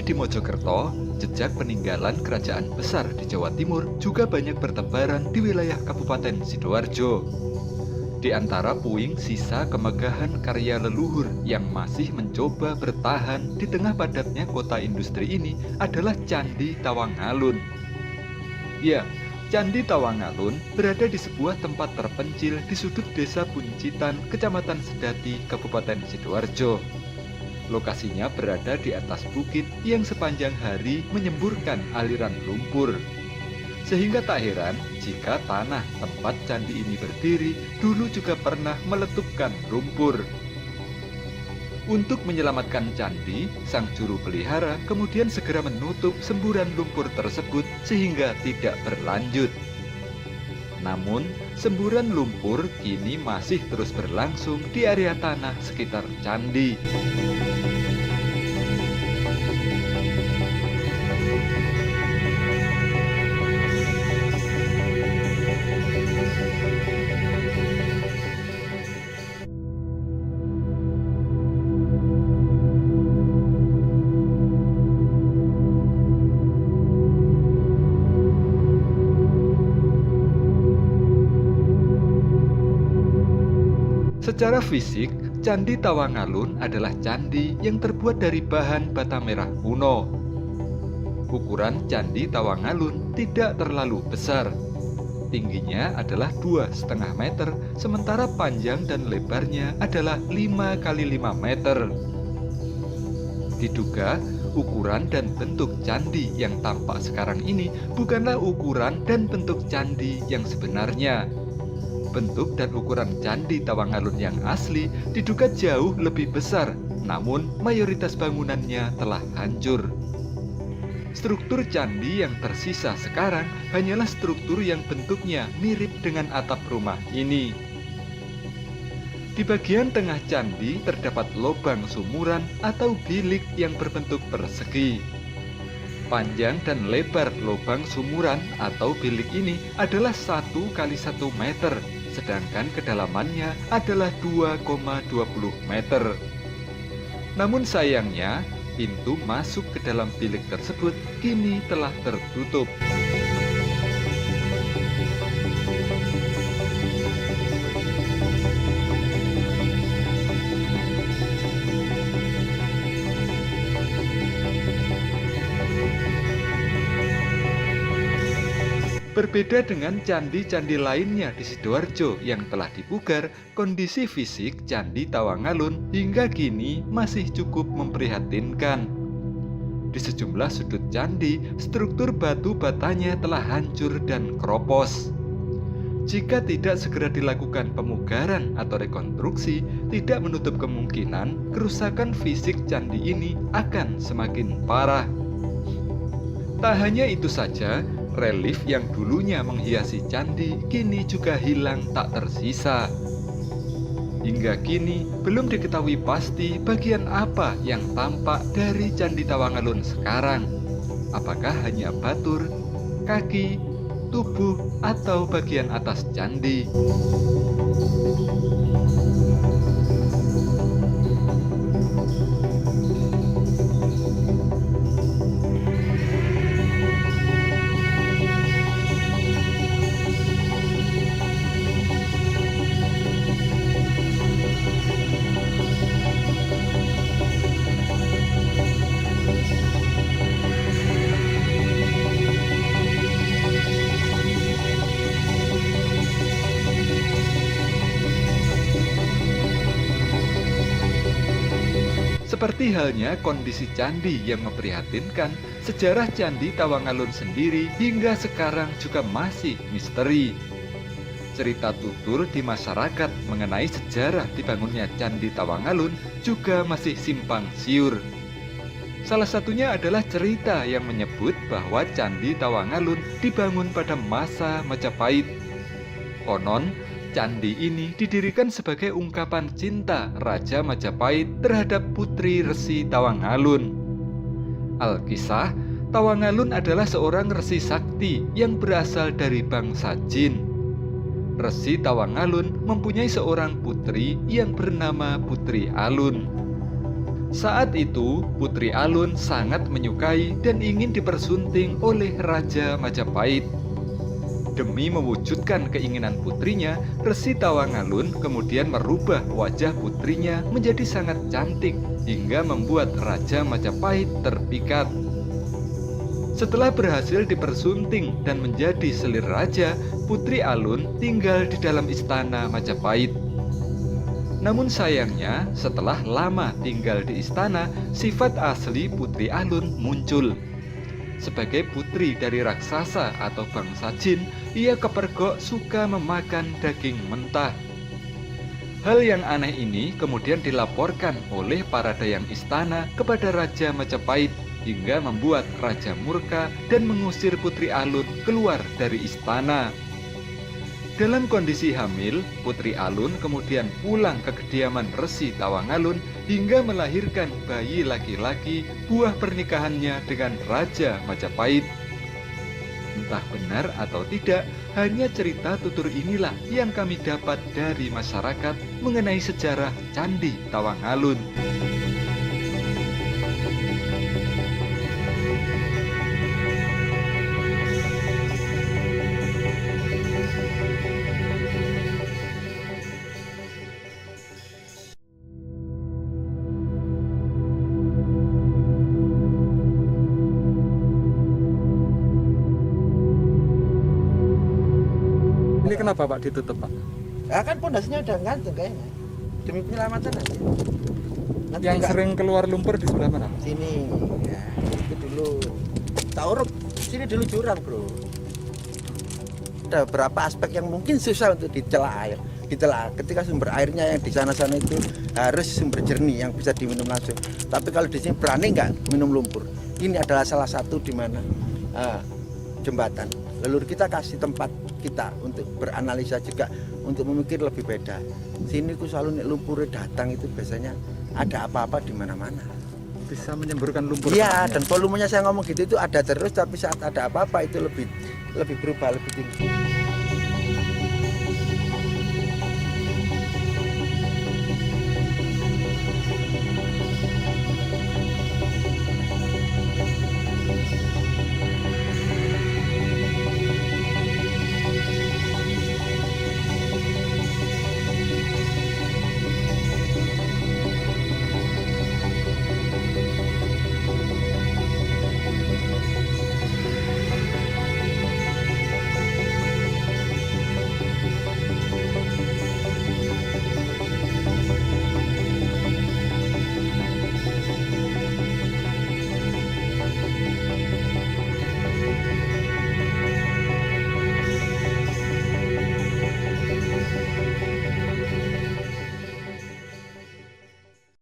di Mojokerto, jejak peninggalan kerajaan besar di Jawa Timur juga banyak bertebaran di wilayah Kabupaten Sidoarjo. Di antara puing sisa kemegahan karya leluhur yang masih mencoba bertahan di tengah padatnya kota industri ini adalah Candi Tawangalun. Ya, Candi Tawangalun berada di sebuah tempat terpencil di sudut desa Buncitan, Kecamatan Sedati, Kabupaten Sidoarjo. Lokasinya berada di atas bukit yang sepanjang hari menyemburkan aliran lumpur. Sehingga tak heran jika tanah tempat candi ini berdiri dulu juga pernah meletupkan lumpur. Untuk menyelamatkan candi, sang juru pelihara kemudian segera menutup semburan lumpur tersebut sehingga tidak berlanjut. Namun, semburan lumpur kini masih terus berlangsung di area tanah sekitar candi. Secara fisik, Candi Tawangalun adalah candi yang terbuat dari bahan bata merah kuno. Ukuran Candi Tawangalun tidak terlalu besar. Tingginya adalah 2,5 meter, sementara panjang dan lebarnya adalah 5 kali 5 meter. Diduga, ukuran dan bentuk candi yang tampak sekarang ini bukanlah ukuran dan bentuk candi yang sebenarnya. Bentuk dan ukuran Candi Tawangalun yang asli diduga jauh lebih besar, namun mayoritas bangunannya telah hancur. Struktur candi yang tersisa sekarang hanyalah struktur yang bentuknya mirip dengan atap rumah ini. Di bagian tengah candi terdapat lubang sumuran atau bilik yang berbentuk persegi. Panjang dan lebar lubang sumuran atau bilik ini adalah 1 kali 1 meter, sedangkan kedalamannya adalah 2,20 meter. Namun sayangnya, pintu masuk ke dalam bilik tersebut kini telah tertutup. Berbeda dengan candi-candi lainnya di Sidoarjo yang telah dipugar, kondisi fisik Candi Tawangalun hingga kini masih cukup memprihatinkan. Di sejumlah sudut candi, struktur batu batanya telah hancur dan keropos. Jika tidak segera dilakukan pemugaran atau rekonstruksi, tidak menutup kemungkinan kerusakan fisik candi ini akan semakin parah. Tak hanya itu saja, relief yang dulunya menghiasi candi kini juga hilang tak tersisa. Hingga kini belum diketahui pasti bagian apa yang tampak dari Candi Tawangalun sekarang. Apakah hanya batur, kaki, tubuh, atau bagian atas candi? Seperti halnya kondisi candi yang memprihatinkan, sejarah Candi Tawangalun sendiri hingga sekarang juga masih misteri. Cerita tutur di masyarakat mengenai sejarah dibangunnya Candi Tawangalun juga masih simpang siur. Salah satunya adalah cerita yang menyebut bahwa Candi Tawangalun dibangun pada masa Majapahit. Konon, candi ini didirikan sebagai ungkapan cinta Raja Majapahit terhadap Putri Resi Tawangalun. Alkisah, Tawangalun adalah seorang resi sakti yang berasal dari bangsa jin. Resi Tawangalun mempunyai seorang putri yang bernama Putri Alun. Saat itu, Putri Alun sangat menyukai dan ingin dipersunting oleh Raja Majapahit. Demi mewujudkan keinginan putrinya, Resi Tawangalun kemudian merubah wajah putrinya menjadi sangat cantik hingga membuat Raja Majapahit terpikat. Setelah berhasil dipersunting dan menjadi selir raja, Putri Alun tinggal di dalam istana Majapahit. Namun sayangnya, setelah lama tinggal di istana, sifat asli Putri Alun muncul. Sebagai putri dari raksasa atau bangsa jin, ia kepergok suka memakan daging mentah. Hal yang aneh ini kemudian dilaporkan oleh para dayang istana kepada Raja Majapahit hingga membuat Raja murka dan mengusir Putri Alun keluar dari istana. Dalam kondisi hamil, Putri Alun kemudian pulang ke kediaman Resi Tawangalun hingga melahirkan bayi laki-laki buah pernikahannya dengan Raja Majapahit. Entah benar atau tidak, hanya cerita tutur inilah yang kami dapat dari masyarakat mengenai sejarah Candi Tawangalun. Ini kenapa Pak ditutup Pak? Ya kan pondasinya udah gantung kayaknya. Demi penyelamatan aja. Nanti Yang sering keluar lumpur di sebelah mana? sini. Ya, itu dulu. Tauruk sini dulu jurang, Bro. Ada beberapa aspek yang mungkin susah untuk dicela air. Dicela ketika sumber airnya yang di sana-sana itu harus sumber jernih yang bisa diminum langsung. Tapi kalau di sini berani nggak minum lumpur. Ini adalah salah satu di mana jembatan. Leluhur kita kasih tempat kita untuk beranalisa juga, untuk memikir lebih beda. Sini ku selalu nek lumpur datang itu biasanya ada apa-apa di mana-mana. Bisa menyemburkan lumpur. Iya, dan volumenya saya ngomong gitu itu ada terus, tapi saat ada apa-apa itu lebih berubah, lebih tinggi.